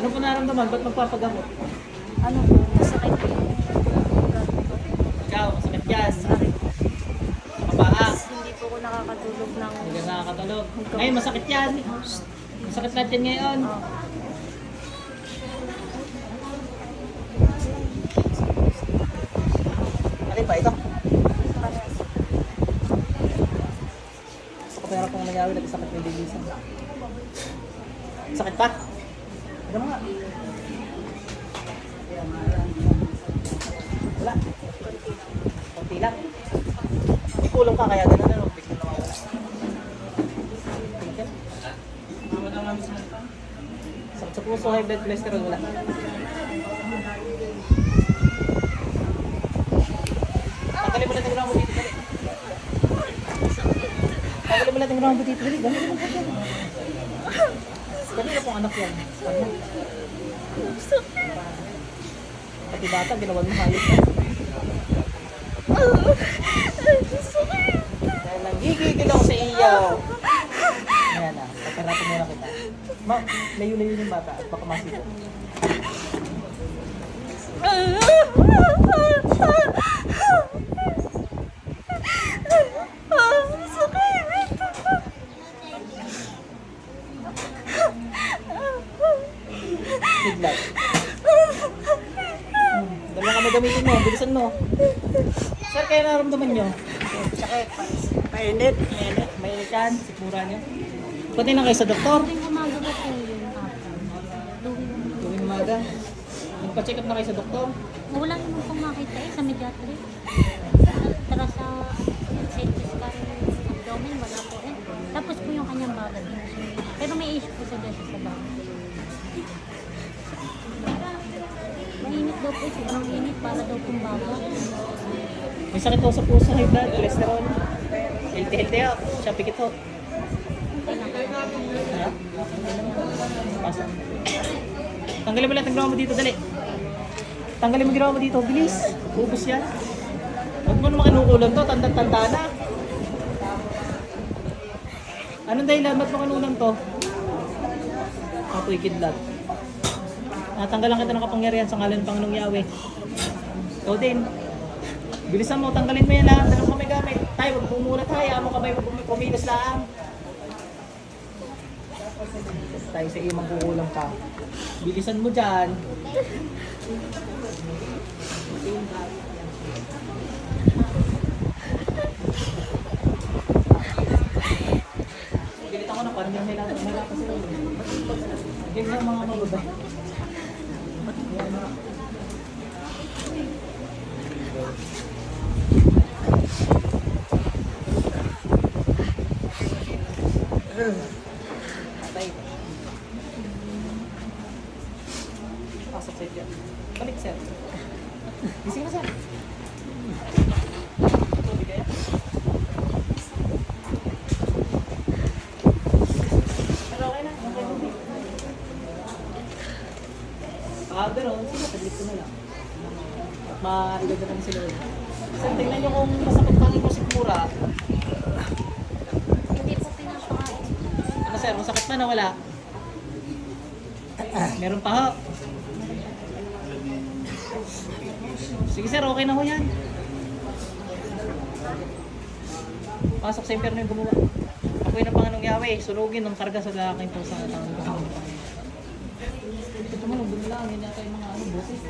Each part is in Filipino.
Ano po naramdaman? Ba't magpapagamot? Ano po, masakit po yung ugat ko. Ikaw, masakit yan. Sakit. Mapaa. Hindi po ako nakakatulog ng... Hindi ka nakakatulog. Ngayon, masakit yan. Masakit lahat yan ngayon. Oh. Alin ba ito? Parehas. Gusto ko pero kung nangyari natin sakit may bilisan. Sakit pa? Ano nga? Wala. Kunti lang. Hindi kulong ka kaya gano'n ano. Bigla na mawala. Sakit sa puso, high blood cholesterol, wala. Tanggalin mo natin yung ramo dito, dali. Tanggalin mo natin yung ramo dito, dali. Ganun naman dyan. Kanina pong anak yan. Ano? Pati bata, ginawan mo hayop na. Dahil nanggigigil ako sa iyo. Ayan na, pagkarapin mo na kita. Ma, layo-layo yung bata at baka masito. Biglat. Dala ka gamitin mo, bilisan mo. Sir, kaya naramdaman nyo? Sakit. Mainit. Mainit. Mainit yan. Sikmura nyo. Pati na kayo sa doktor. Tuwing umaga ba po yung hapon? Tuwing umaga. Nagpa-check up na kayo sa doktor. Wala naman pong makita sa mediatry. Tara sa CT scan abdomen, wala po eh. Tapos po yung kanyang bagat. Pero may issue po sa desa sa bagat. Mainit daw po, sobrang init para daw pong bagat. May sakit daw sa puso, high blood, cholesterol. Healthy ho. Siya pikit ho. Ha? Pasa. Tanggalin mo lahat ng ginawa mo dito, dali. Tanggalin mo ginawa mo dito, bilis. Ubus yan. Huwag mo naman kinukulang to, tanda-tanda na. Anong dahilan? Ba't mo kinulang to? Kapoy kidlat. Natanggalan kita ng kapangyarihan sa ngalan ng Panginoong Yahweh. Ikaw din. Bilisan mo, tanggalin mo yan lahat. Anong kamay gamit? Tayo, huwag pumulat tayo. Amo kamay pumilos lang. Tayo sa iyo magkukulang ka. Bilisan mo dyan. Gilit ako na parang yung nila kasi gilit na mga mababa. Patay. Pasok sa ito. Balik, sir. Gising na, sir. Tubig kaya? Pero okay na. Okay, tubig. Pero, sige, taglit ko na lang. Maligad na kami sila. Sir, tingnan nyo kung masakit pang imo sikmura. Hindi po pinapakain. Ano, sir? Masakit na wala? Meron pa ho. Sige sir, okay na ho yan. Pasok sa impyerno yung gumawa. Ako'y ng Panginoong Yahweh, sunugin ng karga sa aking pusa at ang Panginoon. Ito man, huwag lang, yun yata yung mga busis.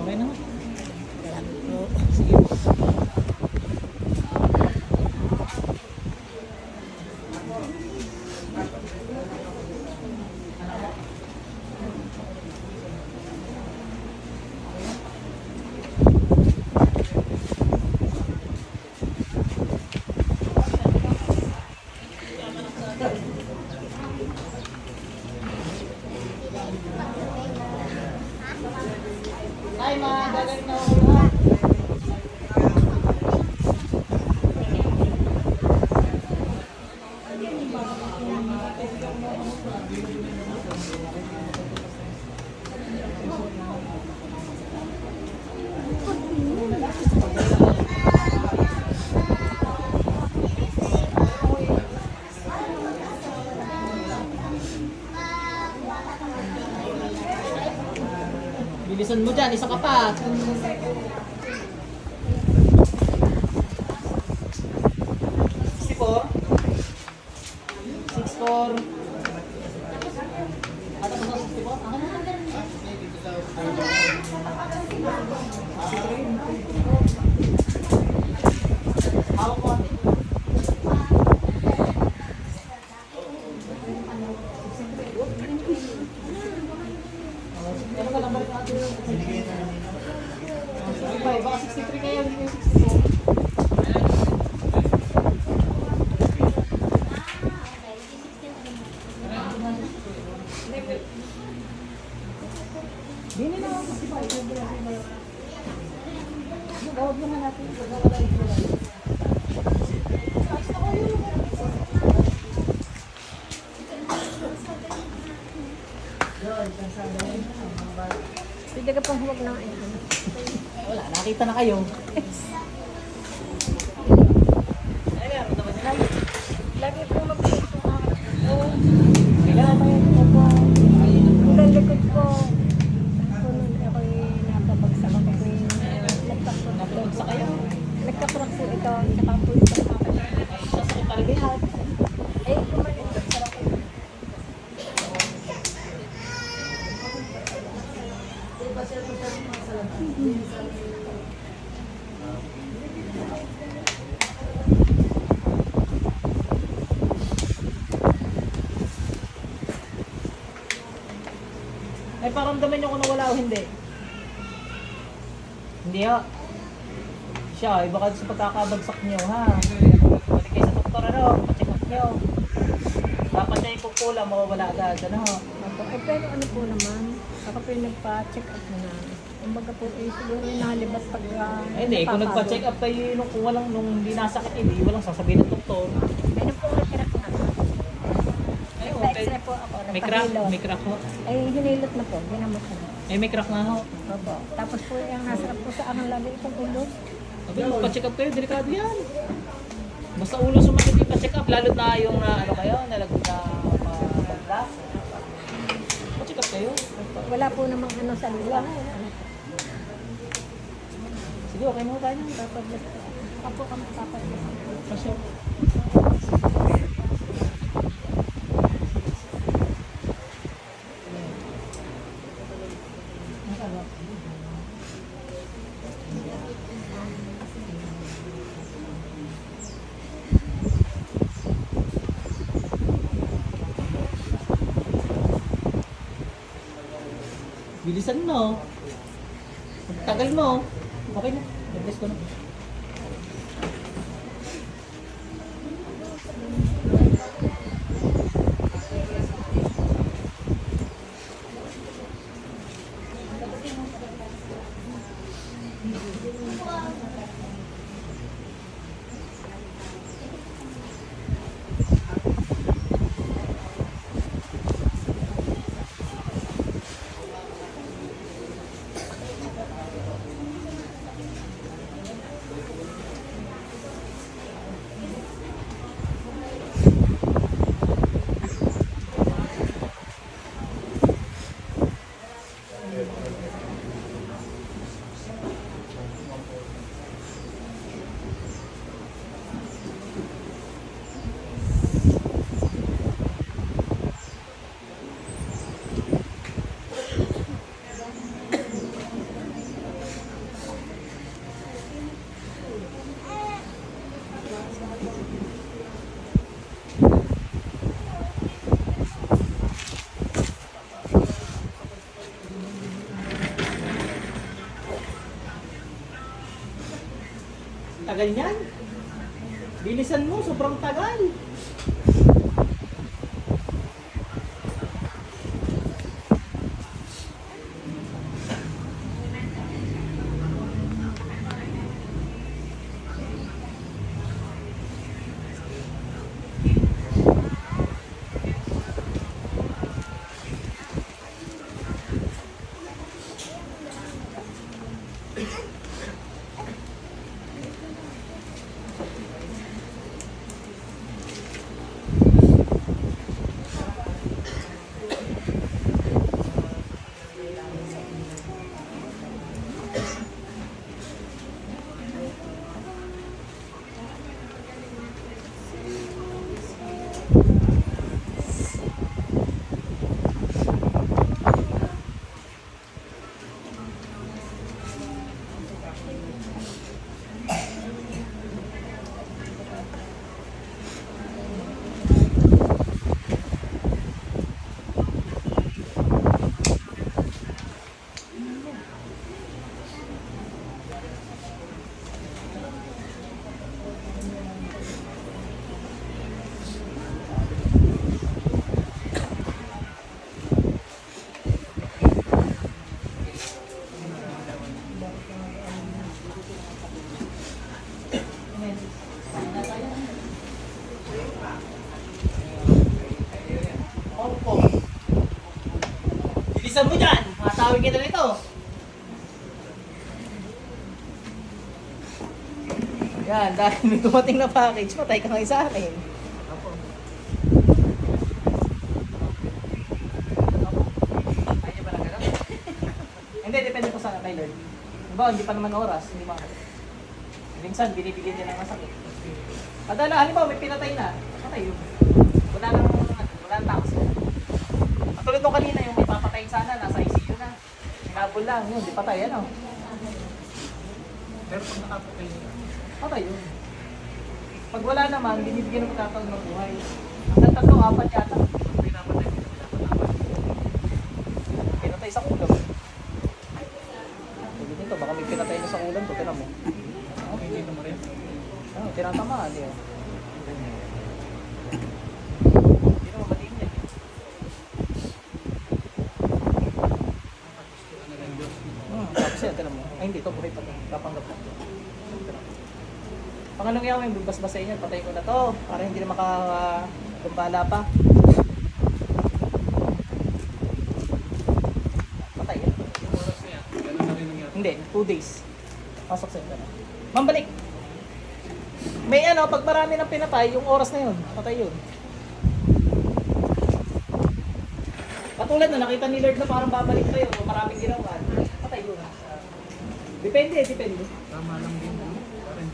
Okay na ho. Sige. Ay, mga gagaling na ako ha. Kasunod mo dyan, isa ka pa. 64. 64. Ano ba 64? Hawak mo ate. Ano ka lang balik ate? Baka 63 kayo, hindi kayo 64. Dini na ako kasi pa ito na. Gawag naman natin. Gawag ito lang. Pwede ka pang huwag na ito. Wala, nakita na kayo. Ay, meron naman yan. Lagi po magpuso ka. Kailangan pa yun. Ang likod ko. Sunod ako'y napabagsak ako po yung Napabagsak kayo. nagkaprak po ito. Tsaka po ito sa akin. Sasakit talaga yan. Eh, kumalit ko sa akin. Ay, paramdaman nyo kung nawala o hindi. Hindi ha. Siya, iba ka sa pagkakabagsak nyo ha. Balik kayo sa doktor ano, pa-check up nyo. Dapat niya ipupula, mawawala agad. Ano ho? Eh, pero ano po naman, ako po yung nagpa-check up na. Kumbaga po, eh, siguro yung nalibat pag Ay, hindi, kung nagpa-check up kayo kung walang, nung hindi nasakit, hindi, walang sasabihin ng doktor. Ano po nagkirak na? Ay, Nagpa-extra po ako. May crack, nagpahilot. may crack ho. Ay, hinilot na po, ginamot na. Ay, may crack nga ho. Opo. Tapos po yung nasarap po sa akin lagi itong ulo. Sabi, magpa-check up kayo, delikado yan. Basta ulo sumakit, ipa-check up, lalo na yung ano kayo, nalagod na pagda. Pa-check up kayo. Wala po namang ano sa luwa. Sige, okay mo tayo. Papablas po. Ako kami papablas. Kasi, bilisan mo. Tagal mo. Okay na. Nag-bless ko na. Tagal niyan. Bilisan mo, sobrang tagal. men. Opo. Bilisan mo dyan! Matawid kita nito. Yan, dahil may dumating na package, patay ka ngayon sa akin. Hindi, depende po sa kay Lord. Diba, hindi pa naman oras, hindi ba? Minsan, binibigyan niya ng masakit. Padala, halimbawa, may pinatay na. Patay yun. Wala nang tapos yun. Katulad nung kanina, yung may papatayin sana, nasa ICU na. Hinabol lang, yun, di patay, ano? Pero pag nakapatay niya, Patay yun. Pag wala naman, binibigyan ng pagkataon ng buhay. Hanggang 3-4 yata. pinapatay niya, pinapatay. Pinatay sa kulam. Tulad nito, baka may pinatay na sa kulam to, tinan mo. Hindi naman rin. Tinatamaan yun. Hindi naman batiin yan. Tapos yan, tinan mo. Ay hindi, ito buhay pa ito. Kapanggap na. Pangalong yaw, yung bubas-basay niya, patay ko na to. Para hindi na makakumbala pa. Patay yan. Yung oras na yan, gano'n na rin nangyari. Hindi, 2 days. Pasok sa ito. Mambalik! May ano, pag marami ng pinatay, yung oras na yun, patay yun. Katulad na, nakita ni Lord na parang babalik kayo, o maraming ginawa, patay yun. Depende. Tama lang din.